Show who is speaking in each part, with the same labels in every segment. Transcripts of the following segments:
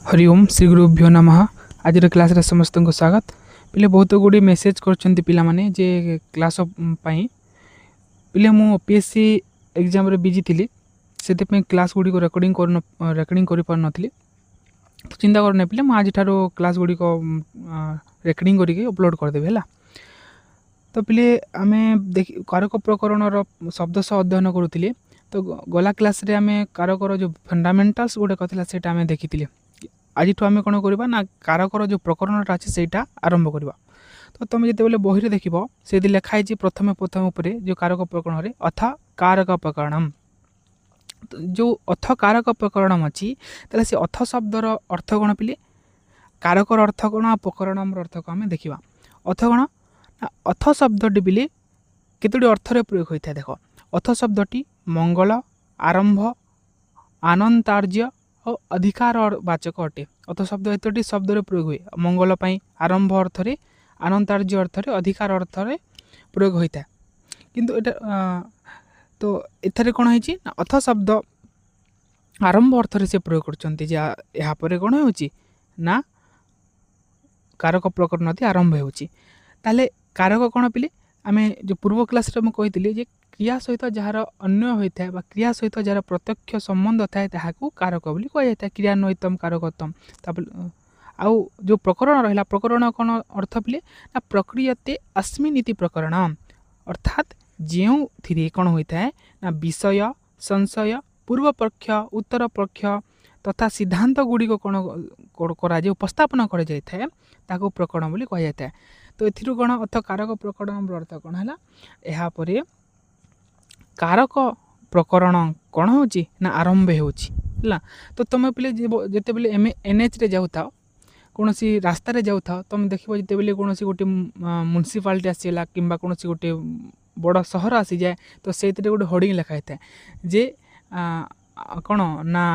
Speaker 1: हरि ओम श्री गुरुभ्यो नमः। आज क्लास रे समस्त को स्वागत। पिले बहुत गुड़ी मेसेज करछंती पिला माने जे क्लास पाई पिले मु ओपीएससी एग्जाम रे बिजी थिली सेते पे क्लास गुडी को रेकॉर्डिंग करि पार नथिली। तो चिंता करने पिले मु आज थारो क्लास गुडी को रेकॉर्डिंग करी के अपलोड कर देबे हला। तो पिले आमे कारक प्रकरण रो शब्द सह अध्ययन करूथिली। तो गला क्लास रे आमे कारकर जो फंडामेंटल्स गुडे कथिला सेटा आमे देखिथिली। आज आम कौन करवा ना कारकर जो प्रकरण अच्छे से आरंभ करवा। तो तुम जिते बही में देख से लिखाई प्रथम प्रथम जो कारक प्रकरण अथ कारक प्रकरण जो अथ कारक प्रकरण अच्छी से अथ शब्दर अर्थ कौन पिले कारकर अर्थ कौन प्रकरण अर्थ को आम देखा। अथ कौन अथ शब्दी पिले केतोटी अर्थर प्रयोग होता है। देख अथ शब्दटी मंगल आरंभ आनंतार्य और अधिकार वाचक अटे। अथ शब्द एतटी शब्द प्रयोग हुए मंगल पाई आरंभ अर्थ रे आनंतार्य अर्थ रे अधिकार अर्थ रे प्रयोग होता है। किंतु एटा तो एथरे कौन है अथ शब्द आरंभ अर्थ रे से प्रयोग करछंती जे यहाँ पर कौन होची ना कारक प्रकरण आरंभ होची। ताले कारक कौन पिले आमे जो पूर्व क्लास रे कही जे क्रिया सहित जार अन्य होता है क्रिया सहित जार प्रत्यक्ष संबंध थाए ताहाकू कारक बोली कह जाता है। क्रियान्वयतम कारकतम आउ जो प्रकरण रहा प्रकरण कौन अर्थ पिले ना प्रक्रियते अस्मिन् इति प्रकरण अर्थात जो थी कौन होता है ना विषय संशय पूर्व पक्ष उत्तर पक्ष तथा सिद्धांत गुड़िक कौन करा उपस्थापन कर जाए ताको प्रकरण बोली कह जाता है। तो एथिरु कौन अर्थ कारक प्रकरण अर्थ कौन है यहाँ पर कारक प्रकरण कौन होची ना आरंभ होची। तो तुम पिले जिते बेले एनएच रे जाऊ था कौन सी रास्ता रे जाऊ था तुम देखो जिते बेले कौन सी गोटे म्युनिसिपालिटी आसीला किंबा कौन सी गोटे बड़ सहर आसी जाए तो से गोटे होर्डिंग लिखाई था जे कौन ना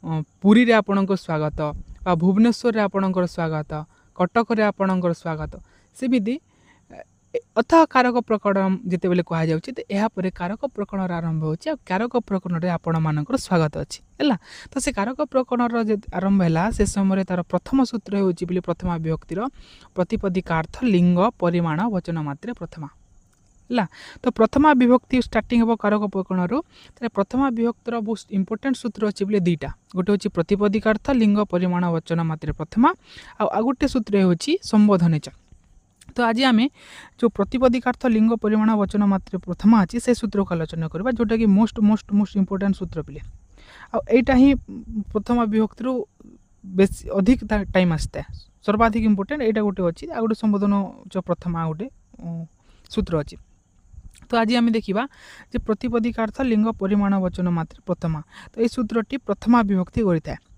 Speaker 1: पुरी रे आपणकर स्वागत बा भुवनेश्वर रे आपणकर स्वागत कटक रे आपणकर स्वागत सेमिति अथ कारक प्रकरण जिते बेले कह जाउछि तो यहाँ पर कारक प्रकरण आरंभ होछि आ कारक प्रकरण रे आपण मानकर स्वागत अछि हैला। तो से कारक प्रकरण आरंभ हैला से समय तार प्रथम सूत्र होछि बिले प्रथमा विभक्तिर प्रतिपदिकार्थ लिंग परिमाण वचन मात्रे प्रथमा हैला। तो प्रथमा विभक्ति स्टार्टिंग हो कारक प्रकरण रो प्रथमा विभक्तिर बहुत इंपोर्टेंट सूत्र अछि बिले दुईटा गोटे होछि प्रतिपदिकार्थ लिंग परिमाण वचन मात्रे प्रथमा आ गोटे सूत्र होछि संबोधन च। तो आज आम जो प्रतिपदिकार्थ लिंग परिमाण वचन मात्र प्रथमा अच्छी से सूत्र को आलोचना करबा जोटा कि मोस्ट मोस्ट मोस्ट इंपोर्टेंट सूत्र पिले आईटा ही प्रथमा विभक्ति बेस अधिक टाइम आसता है सर्वाधिक इंपोर्टेंट यहाँ गोटे अच्छी आ गोटे संबोधन जो प्रथमा गोटे सूत्र अच्छी। तो आज आम देखा जे प्रतिपदिकार्थ लिंग परिमाण वचन मात्र प्रथमा तो ये सूत्रटी प्रथमा विभक्ति करता है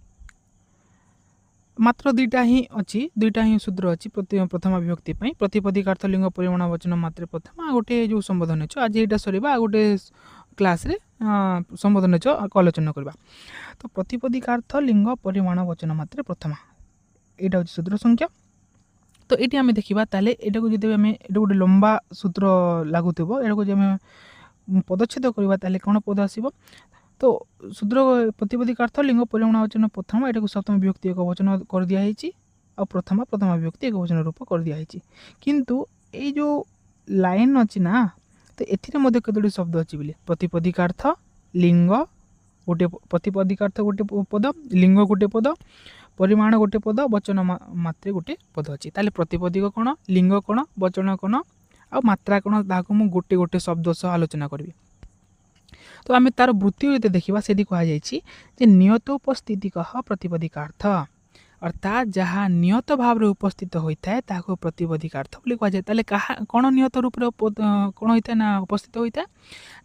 Speaker 1: मात्र दुईटा ही अच्छी दुईटा ही सूत्र अच्छी प्रथमा विभक्ति प्रतिपदिकार्थ लिंग परिमाण वचन मात्र प्रथमा गोटे जो संबोधन अच्छे आज यहाँ सर गोटे क्लास रे संबोधन आलोचना करवा। तो प्रतिपदिकार्थ लिंग परिमाण वचन मात्र प्रथमा यहाँ हूँ सूत्र संख्या। तो ये आम देखा ताले यहाँ को जो आम गोटे लंबा सूत्र लगुव यहाँ को आम पदच्छेद करवा ताले कौन पद आसो तो सूत्र प्रतिपदिकार्थ लिंग परिमाण वचन प्रथम यहाँ को सप्तम विभक्ति एक वचन कर दिखाई और प्रथमा प्रथमा विभक्ति एक वचन रूप कर दिखाई किंतु ये जो लाइन अच्छी ना तो ये कतोटी शब्द अच्छी बोले प्रतिपदिकार्थ लिंग गोटे प्रतिपदिकार्थ गोटे पद लिंग गोटे पद परिमाण गोटे पद वचन मात्रे गोटे पद अच्छी ताले प्रतिपदिक कौन लिंग कौन वचन कौन आ मात्रा कौन ताकू मुझे गोटे गोटे शब्द सह आलोचना करी। तो आम तार वृत्ति जो देखा से कहुई नियत उपस्थिति कह प्रतिपदिकार्थ अर्थात जहाँ नियत भाव में उपस्थित होता है ताको प्रतिपदिकार्थ बोली कह जाए। कहा कौन नियत रूप कौन होता है ना उपस्थित होता है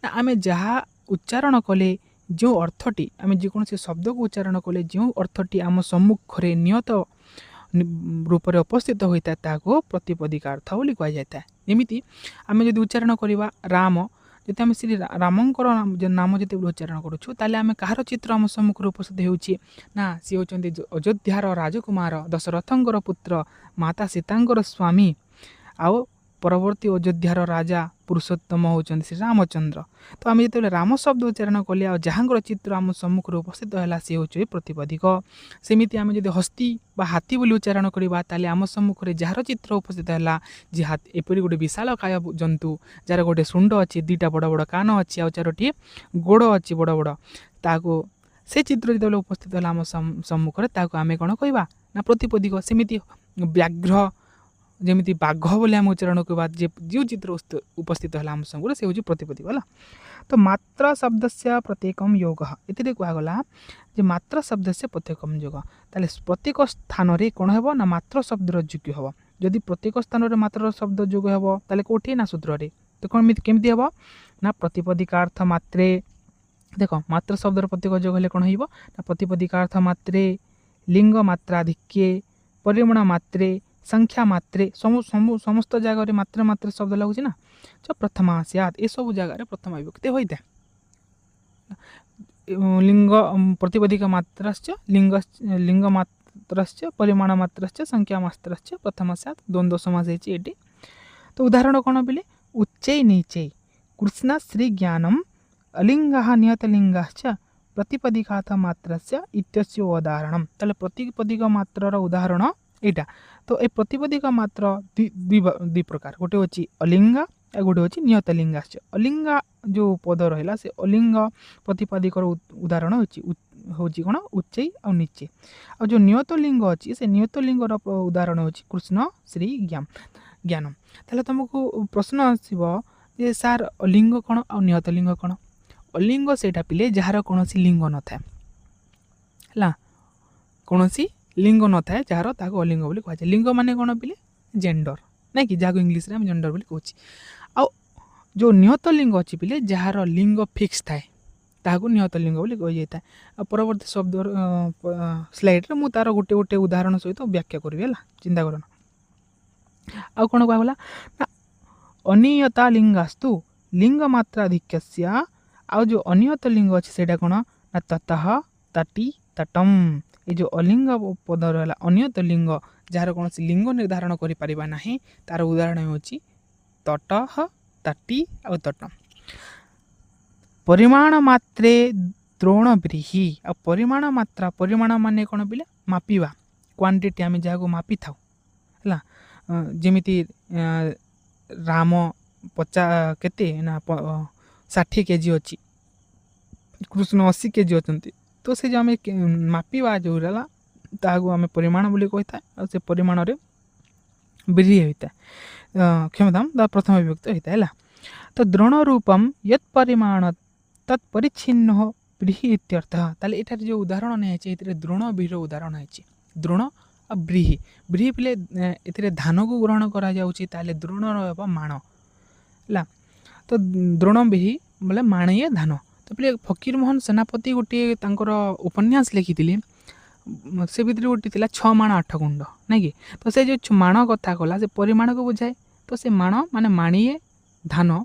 Speaker 1: ना आम जहाँ उच्चारण कले जो अर्थटी आम जेकोसी शब्द को उच्चारण कले जो अर्थटी आम सम्मुख में नियत रूप में उपस्थित होता है ताको प्रतिपदिकार्थ बोली कह जाता है। जमीती आम जो उच्चारण करवा राम जो आम श्री रामंकर नाम जो उच्चारण करुँ ताले आम कहार चित्र आम सम्मुख उपस्थित होची ना सी होचंती अयोध्यार राजकुमार दशरथंकर पुत्र माता सीतांकर स्वामी आओ परवर्ती अयोध्यार राजा पुरुषोत्तम होउछन्ति श्री रामचंद्र। तो आम जो राम शब्द उच्चारण कले आ जहाँकर चित्र आम सम्मुख उपस्थित है सी हूँ प्रतिपदिक। सेमती आम जो हस्ती बा हाथी बोली उच्चारण करवा ताले आम सम्मुख जार चित्र उपस्थित है जी एपरी गोटे विशाल काय जंतु जार गोटे शुंड अच्छी दुईटा बड़ बड़ कान अच्छी आ चारोटी गोड़ अच्छी बड़ बड़ ताको से चित्र जो उपस्थित है आम सम्मुख आम कौन कहवा ना प्रतिपदिक। सेमती व्याघ्र जमी बाघ बोले आम उच्चारण करवा जो चित्र उपस्थित है आम सम्मुख से हूँ प्रतिपदिक है। तो मात्र शब्द से प्रत्येकम योग ये कहगला जे मात्र शब्द से प्रत्येकम योग ताले प्रत्येक स्थान रे कौन है ना मात्र शब्द योग्य हम। जदि प्रत्येक स्थान रे मात्र शब्द जोग हम ताले कोठी ना सूत्र रे तो कौन केमती हम ना प्रतिपदिकार्थ मात्रे देख मात्र शब्द प्रत्येक जोग हेले कौन हो ना प्रतिपदिकार्थ मात्रे लिंग मात्राधिक्ये परिमाण मात्रे संख्या मात्रे समस्त जगह मात्र मात्र शब्द लगुच ना जो प्रथमा सैद ये सब जगह प्रथमा विभक्ति होता है। लिंग प्रतिपदिक मात्रश्च लिंग मात्रश्च परिमाण मात्रश्च संख्या मात्रश्च प्रथम सैद द्वंद्व समास है। तो उदाहरण कौन बोले उच्चै नीचै कृष्ण श्री ज्ञानम अलिंगा नियतलिंगाश्च प्रतिपदिकार्थ मात्रस्य इत्यस्य उदाहरणम। ताले प्रतिपदिक मात्रर उदाहरण एटा। तो ये प्रतिपदिक मात्र दुई प्रकार गोटे होची अलिंगा आ गोटे होची नियतलिंगाश्च। अलिंगा जो पद रहा से अलिंग प्रतिपादिकर उदाहरण होची कौन उच्चै आ नीचे। आ जो नियतलिंग अच्छी से नियतलिंगर उदाहरण होची कृष्ण श्री ज्ञानम। ताले तुमको प्रश्न आसब जे सार अलिंग कौन आ नियतलिंग कौन। अलिंग सेटा पिले जार कौन लिंग न था है कौन लिंग न था जार ताको अलिंग बोली कह। लिंग माने कौन पिले जेंडर ना कि जहाँ इंग्लीश में जेंडर बोली कहूँ। आ जो नियतलिंग अच्छी पिले जार लिंग फिक्स थाए ताको नियतलिंग बोली कही जाता है। परवर्ती शब्द स्लाइड रे मु तार गोटे गोटे उदाहरण सहित व्याख्या करी है चिंता करना। आ कौन कहला ना अनियता लिंगास्तु लिंग मात्राधिक्यस्य आ जो अनियत लिंग अच्छे से कौन ना ततः तटी तटम। ये जो अलिंग पद रहा अनियत लिंग जार कौन लिंग निर्धारण करें तार उदाहरण होची तट तटी आ तटम। परिमाण मात्रे द्रोण ब्रीहि आ परिमाण मात्रा परिमाण माने कौन बोले मापिवा क्वांटिटी आम जहाँ को मापी था है जमीती राम 50 केते ना 60 केजी अच्छी कृष्ण 80 केजी अच्छा। तो से जो आम मापिवा जो रहा ताकू आम परिमाण बोली कही था से परिमाण रे वृद्धि होता है क्षमता प्रथम विभक्त होता है। तो द्रोण रूपम यत् परिमाण तत्परिच्छिन्न व्रीहि इत्यर्थः। ताले एटार जो उदाहरण नहीं द्रोण व्रीहि उदाहरण है द्रोण आ व्रीहि व्रीहि पिले ए धान को ग्रहण करा जाउछि ताले द्रोण रहा माण है। तो द्रोण व्रीहि बोले माणीय धान। तो पे फकीर मोहन सेनापति गोटे उपन्यास लिखी से भितर गोटे 6 माण 8 कुंड ना कि। तो से जो माण कथा कला से परिमाण को बुझाए। तो से माण माने माणीए धान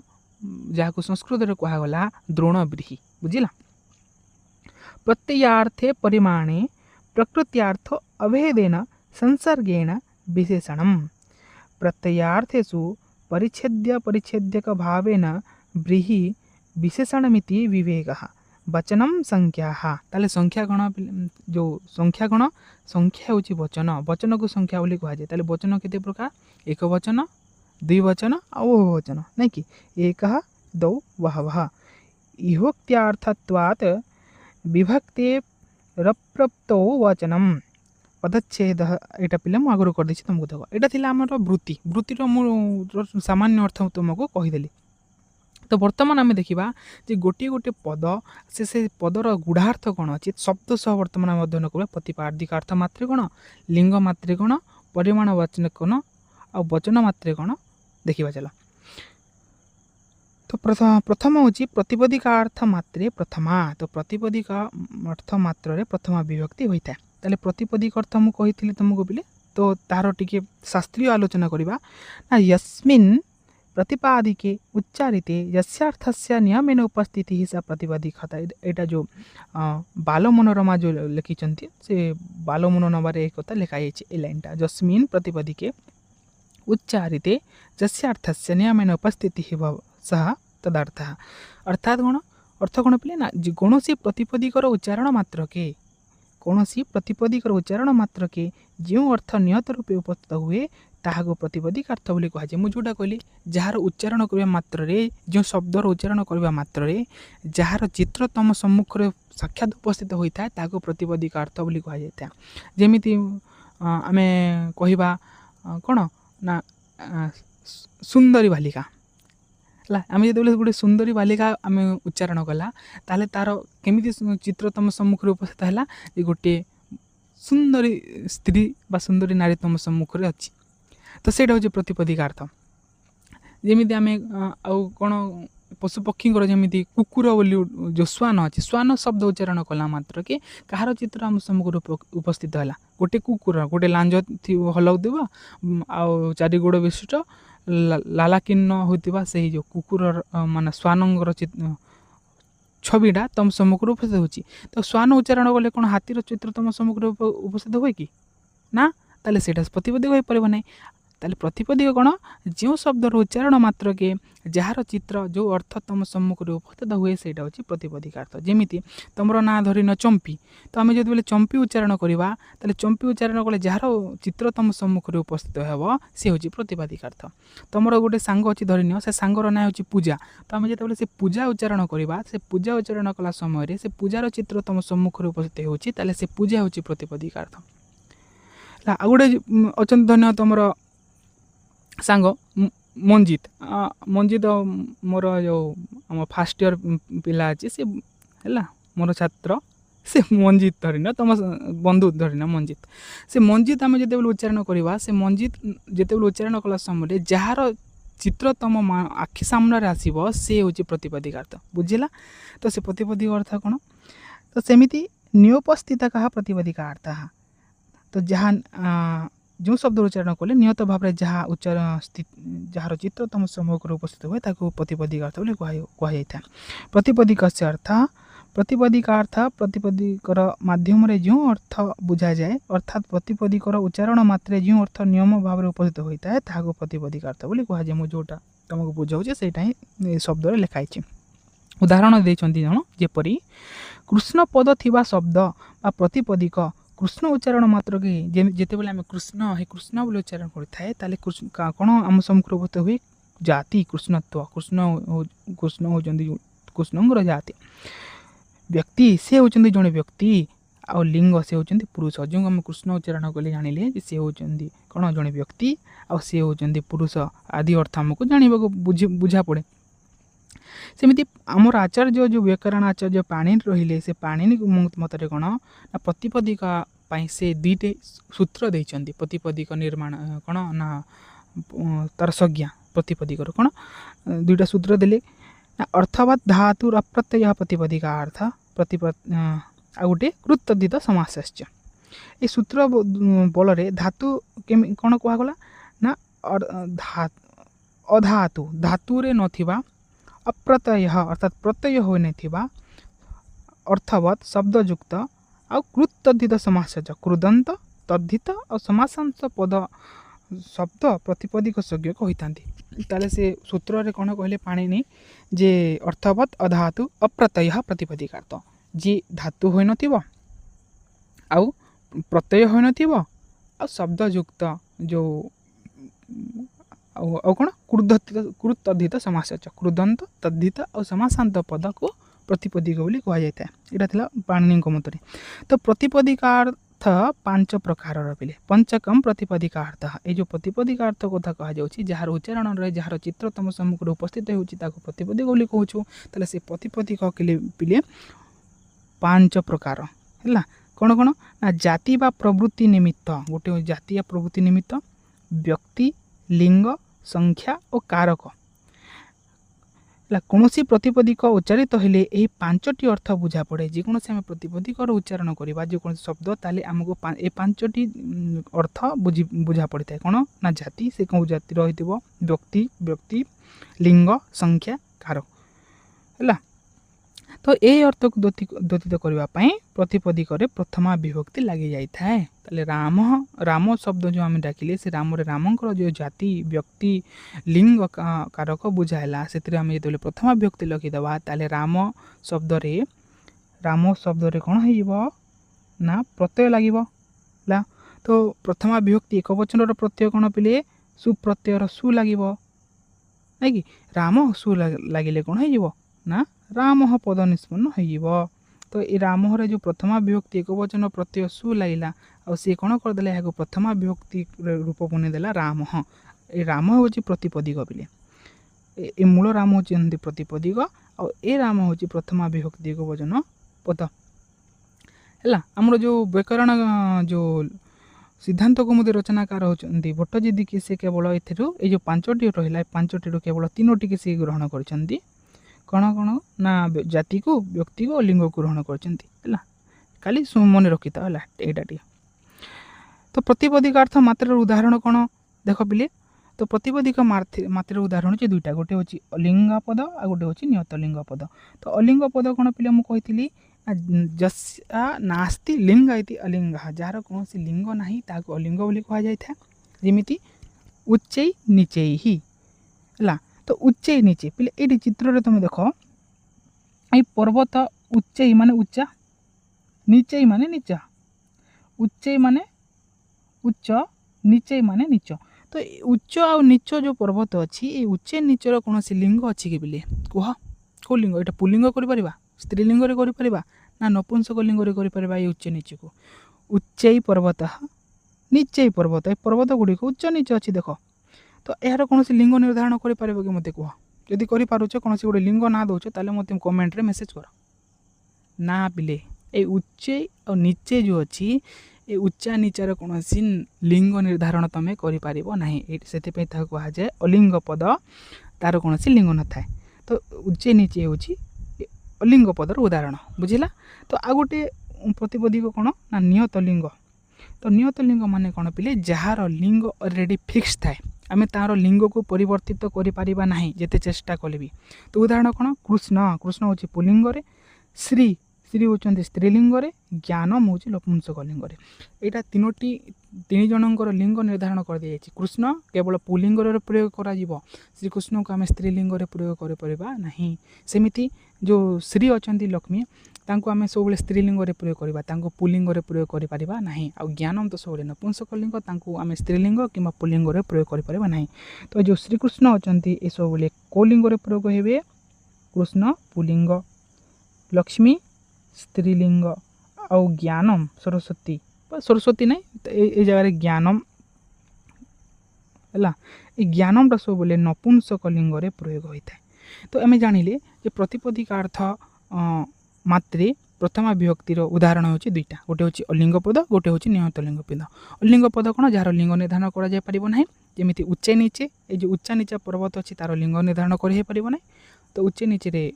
Speaker 1: जहाँ को संस्कृत में कहगला द्रोण व्रीहि बुझिला। प्रत्ययार्थे परिमाणे प्रकृत्यार्थ अभेदेन संसर्गेण विशेषणम। प्रत्ययार्थेषु परिच्छेद्य परिच्छेद्यक भावेन व्रीहि विशेषणमिति विवेकः। वचनम संख्या ताले संख्या गण जो संख्या गण संख्या हूँ वचन वचन को संख्या बोली कह जाए। वचन केते प्रकार एक वचन द्विवचन और बहुवचन नहीं कि एक दौ बहवः। विभक्त्यार्थत्वात् विभक्ते रप्रप्तो वचनम पदच्छेद एटा पिले मु आगु कर देछि तुमको देखो एटा थिला हमर वृत्ति वृत्तिर मु सामान्य अर्थ तुमको कहिदेली। तो वर्तमान आम देखा जे गोटे गोटे पद से पदर गूढ़ार्थ कौन अच्छे शब्द सह वर्तमान आम अध्ययन करा प्रतिपादिक अर्थ मात्रे कौन लिंग मात्रे कौन परिमाण वचन कौन आ वचन मात्रे कौन देखा चला। तो प्रथम हूँ प्रतिपदिका अर्थ मात्रे प्रथमा। तो प्रतिपदिक अर्थ मात्र प्रथमा विभक्ति होता है। ताले प्रतिपदिक अर्थ मु कही तुमको बोले तो तार टिके शास्त्रीय आलोचना करवा ना यस्मिन् प्रतिपादिके उच्चारिते यस्यार्थस्य नियमेन उपस्थिति सा प्रतिपादिकता। एटा जो बाल मनोरमा जो लिखिं से बाल मनोरमा एक कथा लिखाई ए लाइनटा यस्मिन् प्रतिपादिके उच्चारिते यस्यार्थस्य नियमेन उपस्थितिः सः तदर्थः। अर्थात कौन अर्थ कौन पे ना कौन प्रतिपदिकर उच्चारण मात्र के कौनसी प्रतिपदिकर उच्चारण मात्र के जो अर्थ निहत रूपे उपस्थित हुए ताहाको प्रतिपदिक अर्थ बोली कहुए। मुझे जोटा कहली जार उच्चारण करने मात्र जो शब्दर उच्चारण करने मात्र जार चित्र तुम सम्मुख में साक्षात उपस्थित होता है ताको प्रतिपदिक अर्थ बोली कहुए। जमीती आम कहवा कौन ना सुंदरी बालिका है आम जो गोटे सुंदरी बालिका आम उच्चारण कला ताले तार केमी चित्र तुम सम्मुख में उपस्थित है गोटे सुंदरी स्त्री बा सुंदरी नारी तुम सम्मुख में अच्छी तो सहीटा हूँ प्रतिपदिक अर्थ। जमी आम आउ कौन पशुपक्षी जमी कुकुर बोली जो श्वान अच्छे श्वान शब्द उच्चारण कला मात्र के कहार चित्र आम सम्मुख उपस्थित है गोटे कुकुर गोटे लांज हलाउवा आउ चारि गोड़ विशिष्ट लालाकीर्ण होता से जो कुकुर मान श्वानर छविटा तुम सम्मुख उपस्थित होची तो श्वान उच्चारण कले कौन हाथीर चित्र तुम सम्मुख उपस्थित हुए कि ना ताले सेटा प्रतिपदिक हो पार ना ताले प्रतिपदिक कौन जो शब्दर उच्चारण मात्र के जार चित्र जो अर्थ तुम सम्मुख में उपस्थित हुए सहीटा हूँ प्रतिपदिक अर्थ। जमीती तुम ना धरिन चंपी तो आम जो चंपी उच्चारण करवा ताले चंपी उच्चारण कले जार चित्र तुम सम्मुख में उपस्थित हे सी हूँ प्रतिपदिक अर्थ। तुम गोटे सांग अच्छी धरिन से सांगर ना हूँ पूजा तो आम जो से पूजा उच्चारण करवा से पूजा उच्चारण कला समय से पूजार चित्र तुम सम्मुख में उपस्थित होता से पूजा हूँ प्रतिपदिक अर्थ। आ गोटे अच्छा धन्य तुम सांग मंजित मंजित मोर जो आम फास्ट इयर पिला अच्छे से है मोर छात्र से मंजित धरिन तुम बंधु धरिन मंजित से मंजित आम जो उच्चारण करवा से मंजित जो उच्चारण कला समय जार चित्र तुम आखि सामने आसो सी हूँ प्रतिपदिक अर्थ बुझेगा। तो से प्रतिपदिक अर्थ कौन तो सेमिति नियोपस्थित कहा प्रतिपदिक अर्थ तो जहाँ जो शब्द उच्चारण कले नियत भाव में जहाँ उच्चारण जार चित्र तुम सम्मुख उपस्थित हुए ताको प्रतिपदिक अर्थ बोली कहुए। प्रतिपदिक अर्थ प्रतिपदिक अर्थ प्रतिपदिकर माध्यम जो अर्थ बुझा जाए अर्थात प्रतिपदिकर उच्चारण मात्र जो अर्थ नियम भाव में उपस्थित होता है ताको प्रतिपदिक अर्थ बोली कहुए। मुझे जोटा तुमको बुझाऊे से ही शब्द लिखाई उदाहरण देते जन जेपरी कृष्ण पद थिबा शब्द बा प्रतिपदिक कृष्ण उच्चारण मात्र के जिते बेले आम कृष्ण हे कृष्ण बोले उच्चारण करता है कौन आम सम्मुख उपस्थित हुए जाति कृष्णत्व कृष्ण होती कृष्णर जाति व्यक्ति से होती जड़े व्यक्ति आ लिंग से होती पुरुष जो आम कृष्ण उच्चारण कले जानिले सी होती कौन जड़े व्यक्ति आ सी होती पुरुष आदि अर्थ आमको जानवा बुझा पड़े। सेमती आमर आचार्य जो व्याकरण आचार्य पाणिनि रहिले से पाणिनि मतरे कौन ना प्रतिपदिक से दुईटे सूत्र देते प्रतिपदिक निर्माण कौन ना तार संज्ञा प्रतिपदिकर कौन दुईटा सूत्र देले ना अर्थवत धातुर अप्रत्यय प्रतिपदिक अर्थ आ गोटे कृतद्धित समास ये सूत्र बल धातु कौन कहगला ना अधातु धातुरे नथिबा अप्रत्यय अर्थात प्रत्यय हो नहीं अर्थवत शब्दयुक्त आ कृतद्धित समास कृदंत तद्धित और समासांश पद शब्द प्रतिपदिक संज्ञक होता ताले से सूत्र रे कौन कहले पाणिनि जे अर्थवत अधातु अप्रत्यय प्रतिपदिक अर्थ जी धातु हो नथिबो आउ प्रत्यय हो नथिबो आ शब्दयुक्त जो कौन कृतद्धित समास कृदंत तद्धित और समासांत पद को प्रतिपदिक बोली कहुए। यहाँ पाणिनि मतरे तो प्रतिपदिकार्थ 5 प्रकार पिले पंचकम प्रतिपदिकार्थ ये जो प्रतिपदिकार्थ कथा कहुच्छी जार उच्चारण रे जार चित्र तुम सम्मुख उपस्थित होती प्रतिपदिक बोली कहूँ ताले से प्रतिपदिक पिले 5 प्रकार है कौन कौन ना जाति बा प्रवृत्ति निमित्त गोटे जाति या प्रवृत्ति निमित्त व्यक्ति लिंग संख्या और कारक कौन प्रतिपदिक उच्चारित हेले यही 5टी अर्थ बुझा पड़े जेकोसी आम प्रतिपदिकर उच्चारण करवा जो कौन शब्द ताले आमको ये 5टी अर्थ बुझा पड़ी था कौन ना जाति से कौ जाति रही व्यक्ति व्यक्ति लिंग संख्या कारक है तो ए अर्थ को द्योतित करने प्रतिपदिक प्रथमा विभक्ति लगी जाए। ताले राम राम शब्द जो आम डाकिले से राम रामकर जो जाति व्यक्ति लिंग कारक बुझाला से जो प्रथमा विभक्ति लखीदे ताले राम शब्द कौन हो ना प्रत्यय लगे। तो प्रथमा विभक्ति एक वचन प्रत्यय कौन पिले सुप्रत्ययर सु लगे ना कि राम सु लगिले कौन हो ना राम पद निष्पन्न हो। तो ये राम जो प्रथमा विभक्ति एक वचन प्रत्यय सु लगला और सी कौन करदे यहाँ प्रथमा विभक्ति रूप बनईदेला राम। ये राम हूँ प्रतिपदिक पिले ए मूल राम हूँ प्रतिपदिक और ए राम हूँ प्रथमा विभक्ति एक वचन पद है। आमर जो व्याकरण जो सिद्धांत कौमुदी रचनाकार होती भट्टजीदी कि से केवल ये जो पांचटी रहा पांचटी केवल तीनोटी की सी ग्रहण कर कौन कौन ना जाति को व्यक्ति को लिंग को ग्रहण कर खाली मन रखी था यहाँ। तो प्रतिपदिक अर्थ मात्र उदाहरण कौन देख पिले। तो प्रतिपदिक मात्र उदाहरण होची दुईटा गोटे होची अलिंग पद आ गोटे होची नियत लिंग पद। तो अलिंग पद कौन पिले मुझे जस्या नास्ति लिंग इति अलिंग जार कौन लिंग नहीं ताको अलिंग बोली कह जाए जमीती उच्चै नीचे ही है। तो उच्चै नीचे पिले ये चित्र तुम देख ये पर्वत उच्चै माने उच्चा नीचे माने नीचा उच्चै माने उच्च नीचे माने नीच। तो उच्च आ नीच जो पर्वत अच्छी ये उच्चे नीचर कौन लिंग अच्छी कि पिले कह कौ लिंग यहाँ पुलिंग कर स्त्रीलिंग ना नपुंसक लिंग ये उच्च नीच को उच्चै पर्वत नीचे पर्वत ये पर्वत गुड़िक उच्च नीच अच्छी देख। तो यार कौन लिंग निर्धारण कर कि मत कह जदि कौन गोटे लिंग ना दौच ताले मत कमेंट रे मेसेज कर ना पिले ये उच्चे और नीचे जो अच्छी ये उच्चा नीचार कौन लिंग निर्धारण तुम करना से कह जाए अलिंग पद तार कौन लिंग न थाए। तो उच्चे नीचे हूँ अलिंग पदर उदाहरण बुझिला। तो आ गोटे प्रतिपदिक कौन ना नियत लिंग। तो नियत लिंग माने कौन पिले जार लिंग अलरेडी फिक्स थाए आम तार लिंग को परिवर्तित करिपारिबा नाही जेते चेष्टा कले भी। तो उदाहरण कौन कृष्ण कृष्ण हूँ पुलिंग श्री श्री होती स्त्रीलिंग ज्ञानम हूँ नपुंसक लिंग। यहाँ तीन जनकर लिंग निर्धारण कर दी जाए। कृष्ण केवल पुलिंग प्रयोग करा श्रीकृष्ण को आम स्त्रीलिंग प्रयोग कर सेमिति जो श्री अच्छा लक्ष्मी तांको आम सब स्त्रीलिंग प्रयोग करवा पुलिंग प्रयोग करें आ ज्ञानम तो सब नपुंसक लिंग तांको आम स्त्रीलिंग कि पुलिंग प्रयोग करें। तो जो श्रीकृष्ण अच्छा ये सब कौ लिंग प्रयोग हे कृष्ण पुलिंग लक्ष्मी स्त्रीलिंग आ ज्ञानम सरस्वती सरस्वती नहीं ये जगह ज्ञानम है ज्ञानम सब नपुंसक लिंग प्रयोग होता है। तो आम जानिले जे प्रतिपदिक अर्थ मात्रे प्रथमा विभक्तिर उदाहरण होची दुईटा गोटे होची अलिंग पद गोटे होची नियत लिंग पद। अलिंग पद कौन जार लिंग निर्धारण करा जाय परिबो नाही जेमिति उच्चे नीचे ये जो उच्चा नीचा पर्वत अच्छी तार लिंग निर्धारण कर पारिबो नाही। तो उच्चे नीचे रे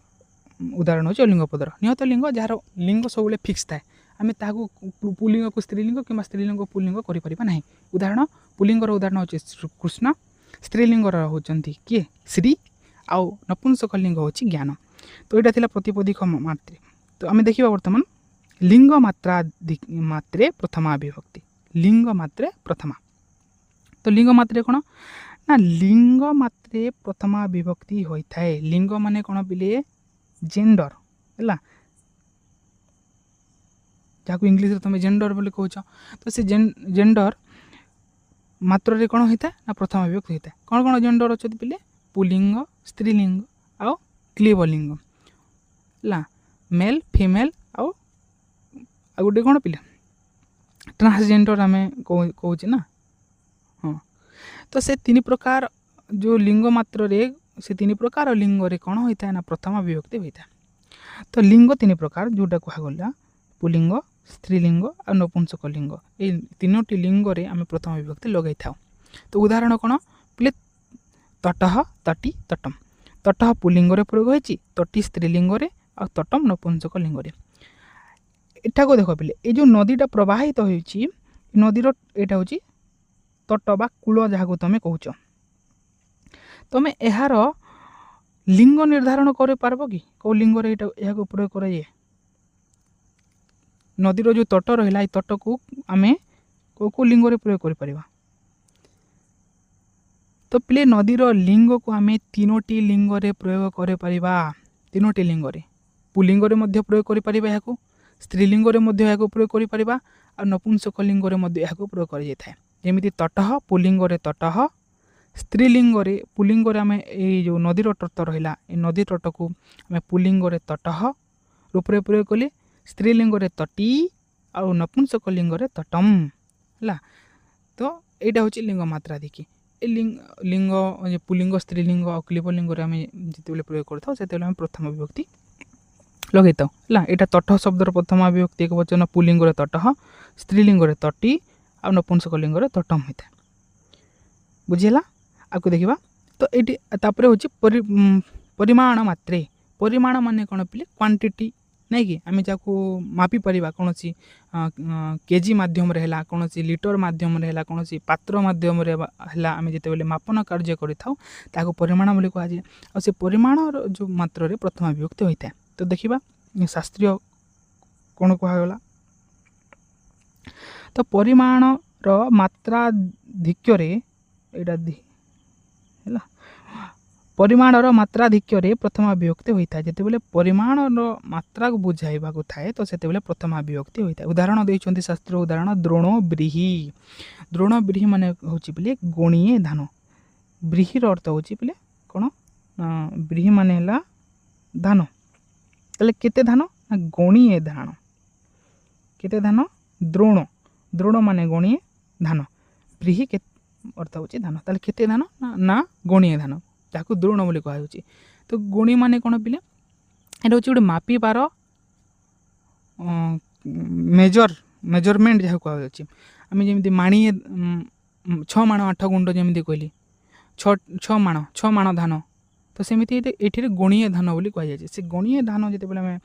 Speaker 1: उदाहरण होची अलिंग पदर। नियत लिंग जार लिंग सब फिक्स थाए आम ताकू पुलिंग को स्त्रीलिंग कि स्त्रीलिंग पुलिंग कर ना। उदाहरण पुलिंगर उदाहरण होची कृष्ण स्त्रीलिंगर होचंती किए श्री आउ नपुंसक लिंग होची ज्ञान। तो यहाँ थिला प्रतिपदिक मात्रे। तो आम देखा बर्तमान लिंग मात्रा मात्रे प्रथमा विभक्ति लिंग मात्रे प्रथमा। तो लिंग मात्रे कौन ना लिंग मात्रे प्रथमा विभक्ति होता है। लिंग माने कौन पिले जेंडर है जहाँ इंग्लीश तुम जेंडर बोली कह। तो से जेंडर मात्र रे कौन होता है ना प्रथमा विभक्ति होता है। कौन कौन जेंडर अच्छे पिले पुलिंग स्त्रीलिंग आउ क्लीबलिंग है मेल फीमेल आउ गोटे कौन पिले ट्रांसजेंडर आम कहे ना। हाँ तो से तीन प्रकार जो लिंग मात्र रे से तीन प्रकार लिंग रे कौन होता है ना प्रथमा विभक्ति होता है। तो लिंग तीन प्रकार जोटा कहगला पुलिंग स्त्रीलिंग और नपुंसक लिंग ये तीनोटी लिंग रे आम प्रथम विभक्ति लगे था। तो उदाहरण कौन पिले तटह तटी तटम तटह पुलिंग प्रयोग होती तटी स्त्रीलिंग और तटम नपुंसक लिंग। एटा को देख पिले ये जो नदीटा प्रवाहित होती नदीर यहाँ हूँ तट बा कूल जहाँ तुम कौच तुम यार लिंग निर्धारण कर पारबो कि कौ लिंग रे या प्रयोग कराए नदीर जो तट रहा तट को आम कौ लिंग रे प्रयोग कर पारिबा तो पिले नदीर लिंग को आम तीनोटी लिंग रे प्रयोग कर पारिबा तीनोटी लिंग रे पुलिंग रे मध्य प्रयोग कर पारिबा या स्त्रीलिंग रे मध्य या प्रयोग कर पारिबा आ नपुंसक लिंग रे मध्य या प्रयोग कर जाय जेमिति तटः पुलिंग रे तटः स्त्रीलिंग रे पुलिंग रे आम जो नदीर तट रहा नदी तट को आम पुलिंग रे तटः रूप रे प्रयोग कले स्त्रीलिंग रे तटी आ नपुंसक लिंग रे तटम है तो यहाँ हूँ लिंग मात्राधिकी लिंग लिंग पुलिंग स्त्रीलिंग और क्लीबलिंग आम जिते प्रयोग करता से प्रथम विभक्ति लगे था यहाँ तट शब्दर प्रथम विभक्ति एक वचन पुलिंग तटः स्त्रीलिंग तटी आ नपुंसक लिंग तटम होता है बुझीला आपको देखा तो ये हूँ परिमाण मात्रे परिमाण मान कौन पे क्वांटिटी नहीं कि आम जाको मापी पारिबा कौन सी केजी माध्यम है कौन सी लिटर माध्यम है कौन सी पात्र माध्यम है आम जिते बले मापन कार्य करूँ परिमाण बोली कहुए आ से परिमाण जो मात्र प्रथम विभक्ति होता है तो देखा शास्त्रीय कौन कहगला तो परिमाण मात्राधिक्य परिमाणर मात्राधिक्य प्रथम विभक्ति होता है जिते बले परिमाणर मात्रा को बुझाइबा को थाए तो सेते बले प्रथम विभक्ति होता है उदाहरण देइछन्ति शास्त्र उदाहरण द्रोण ब्रीही माने होची बले गणीय धान ब्रीहीर अर्थ होची बले कोन ब्रीही माने हला धान तले केते धान ना गणीय धान केते धान द्रोण माने गणीय धान ब्रीही के अर्थ होची धान तले केते धान ना गणीय धान ताकू द्रोण बोली कहुच्छी तो गुणी माने कौन पिले ये हूँ गोटे मापिबार मेजरमेंट जहाँ कहुच्छे आम जमी माणीए 6 माण 8 गुंड जमी कहली 6 माण धान तो सेमती ये गणीय धान बोली कहुए से गणीय धान जिते आम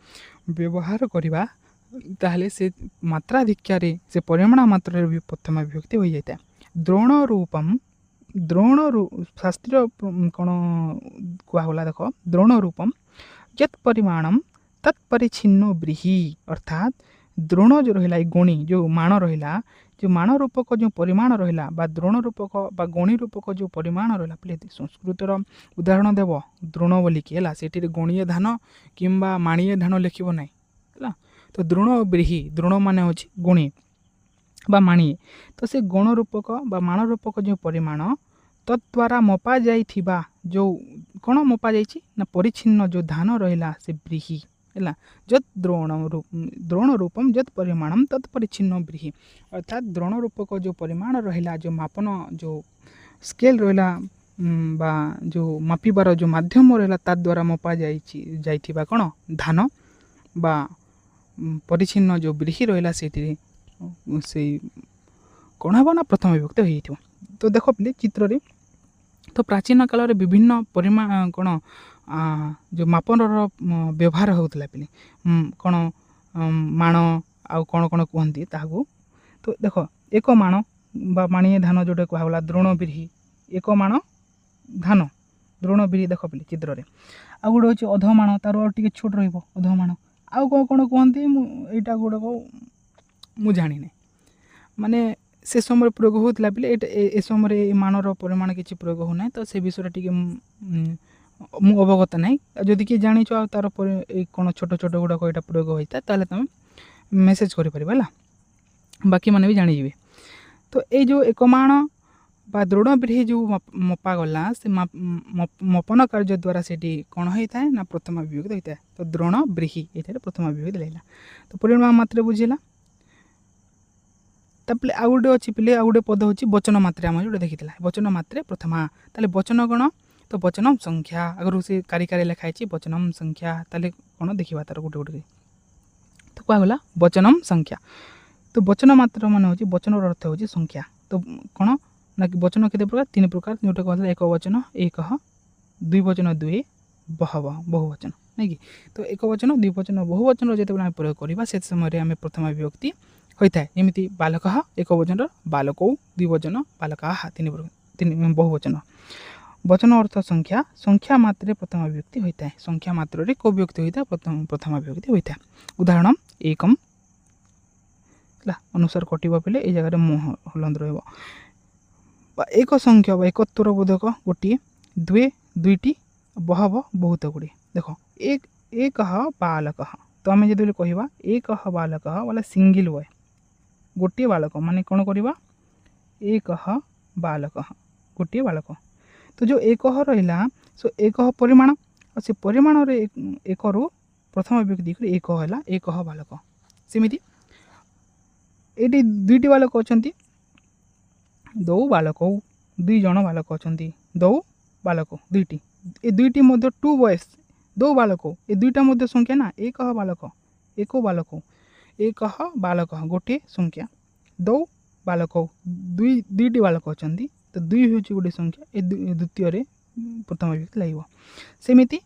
Speaker 1: व्यवहार करवा ताहले से मात्राधिक्य से परिमाण मात्रा भी प्रथम विभक्ति हो जाता है द्रोण शास्त्रीय कौन कहला देख द्रोण रूपम यत् परिमाणम तत्परिछिन्न ब्रीही अर्थात द्रोण जो रहा गणी जो माण रहा जो माण रूपक जो परिमाण रहा बा द्रोण रूपक बा गणी रूपक जो परिमाण रहा पे संस्कृतर उदाहरण देव द्रोण बोलिकी है से गणीय धान किंबा माणीय धान लिखब ना है तो द्रोण ब्रीही द्रोण मान हूँ गणी बा माणीए तो से गण रूपक बा माण रूपक जो परिमाण तद्वारा मपा जाइथिबा जो कौन मपा जाइछि ना परिच्छिन्न जो धान रहा से ब्रीही है जत द्रोण रूपम जत परिमाणम तत्परिच्छिन्न ब्रीही अर्थात द्रोण रूपक जो परिमाण रहा जो मापन जो स्केल रहा बा जो मापिबार जो माध्यम रहा तद्वारा मपा जाइथिबा कौन धान बा परिच्छिन्न जो ब्रीही रहा से कौन हम ना प्रथम विभक्ति हो तो देख पे चित्र रे तो प्राचीन काल रे विभिन्न परिमाण कौन जो मापन व्यवहार होता पे कौन माण आउ कौन कौन कहती ताकू तो देख एक माण बा माणीय धान जोटे कहला द्रोण ब्रीही एक माण धान द्रोण ब्रीही देख पे चित्र रे आ गोटे हूँ अधमाण तार और टे छोट रधमाण आउ कौन कौन कहते यहाँ गुड़ाक मु जानी ना माने से समय प्रयोग होता पे ए समय मानर परिमाण किसी प्रयोग होना तो से विषय टी मु अवगत ना जदि किए जाच तार कौन छोट छोट गुड़ाक यहाँ प्रयोग होता है तुम मेसेज कर बाकी मैंने भी जानीजे तो ये जो एकमाण बा द्रोण ब्रीही जो मपा गला से मपन कार्य द्वारा से कौन होता है ना प्रथम विभक्ति होता है तो द्रोण ब्रीही ये प्रथम विभक्ति लगला तो परिमाण मात्रा बुझेगा तापर आउ गोटे अच्छी पे आउ गोटे पद हूँ वचन मात्रा आम जो देखी वचन मात्रे प्रथमा ताले वचन कौन तो वचनम संख्या अगर से कारी लिखाई वचनम संख्या ताले कौन देखा तार गोटे गोटे तो कहगला वचनम संख्या तो वचन मात्र मान हूँ वचन अर्थ हूँ संख्या तो कौन ना कि वचन केते प्रकार 3 प्रकार जोटे कहला एक वचन एक द्विवचन द्वे बहुवचन नहीं कि तो एक वचन द्विवचन बहुवचन जो प्रयोग करवा से समय आम प्रथम विभक्ति होता है जमी बालक एक वचन बालकौ द्विवचन बालका 3 बहुवचन वचन अर्थ संख्या संख्या मात्रे प्रथम विभक्ति होता है संख्या मात्र रे को विभक्ति होता है प्रथम विभक्ति होता है उदाहरण एकम अनुसार कटिब पे ये जगह मुह हलंद रहा एक संख्या एकत्तर बोधक गोटे द्वे दुईटी बहव बहुत गुड़े देख एक बालक तो आम जो कह एक बालक वाला सिंगल बॉय गोटे बालक माने कौन करवा एक बालक गोटे बालक तो जो एक रहा सो एक परिमाण और से परिमाण रे एक रु प्रथम विभक्ति एक है एक बालक सेमती ये दुईटी बालक अच्छा दौ बालक दुई जन बालक अच्छा दौ बालक दुईटी ये दुईटी मध्य टू बॉयज दो बालक ये दुईटा मध्य संख्या ना एक बालक एक बालक गोटे संख्या दौ बालक दुईटी बालक अच्छा तो दुई हूँ गोटे संख्या ये द्वितीय प्रथम विभक्ति लगे सेमती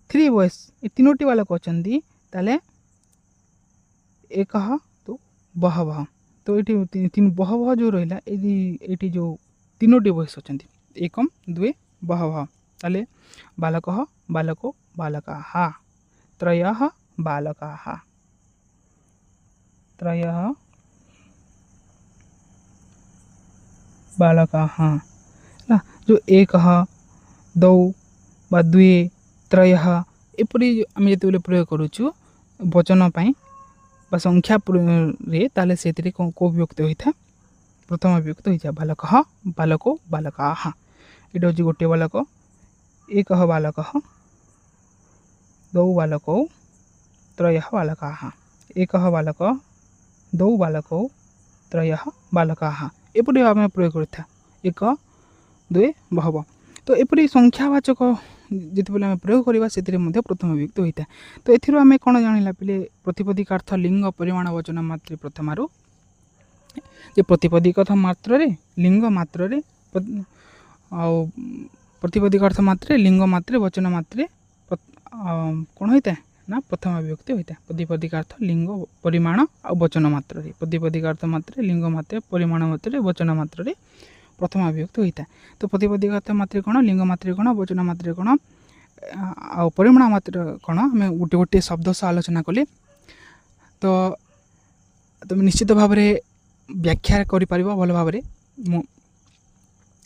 Speaker 1: थ्री बॉयज ये तीनोटी बालक अच्छा ताले एक तो बहवह तो ये तीन बहवह जो रहा ये जो तीनोटी बॉयज अच्छा एकम द्वे बहवह ताले बालक बालको बालकाः त्रयः बालकाः त्रयः बालकाः ना जो एक दौ बा द्वे त्रयः एपरी आम जो प्रयोग करुचु वचन पाई बा संख्या रे ताले से को विभक्ति होता है प्रथम विभक्ति होता है बालकः बालको बालकाः ये हूँ गोटे बालक एक बालक दौ बालक त्रयः बालकाः एक बालक दौ बालक त्रयः बालकाः एपरी आम प्रयोग करता एक द्वे बहव तो एपरी संख्यावाचक जिते आम प्रयोग करवा से प्रथम विभक्ति होता है तो एथिरो आम कौन जाना पे प्रतिपदिक अर्थ लिंग परिमाण वचन मात्र प्रथमारू जे प्रतिपदिक अर्थ मात्र रे लिंग मात्र रे प्रतिपदिक अर्थ मात्रे लिंग मात्रे वचन मात्रे कौन होता है ना प्रथम विभक्ति होता है प्रतिपदिक अर्थ लिंग परिमाण आ वचन मात्र रे प्रतिपदिक अर्थ मात्रे लिंग मात्रे परिमाण मात्रे वचन मात्र रे प्रथम विभक्ति होता है तो प्रतिपदिक अर्थ मात्रे कौन लिंग मात्रे कौन वचन मात्रे कौन आ परिमाण मात्र कौन आम गोटे गोटे शब्द सह आलोचना कले तो तुम निश्चित भाव में व्याख्या कर भल भाव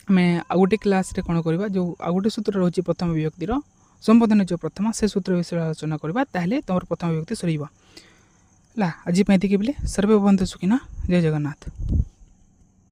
Speaker 1: आम आ गोटे क्लास रे कौन करवा जो आ गोटे सूत्र रोचे प्रथम विभक्तिर संबोधन जो प्रथम से सूत्र विषय आलोचना करवा ताहले तुम प्रथम विभक्ति सरइबा आज ये सर्वे बंधु सुखिना जय जगन्नाथ।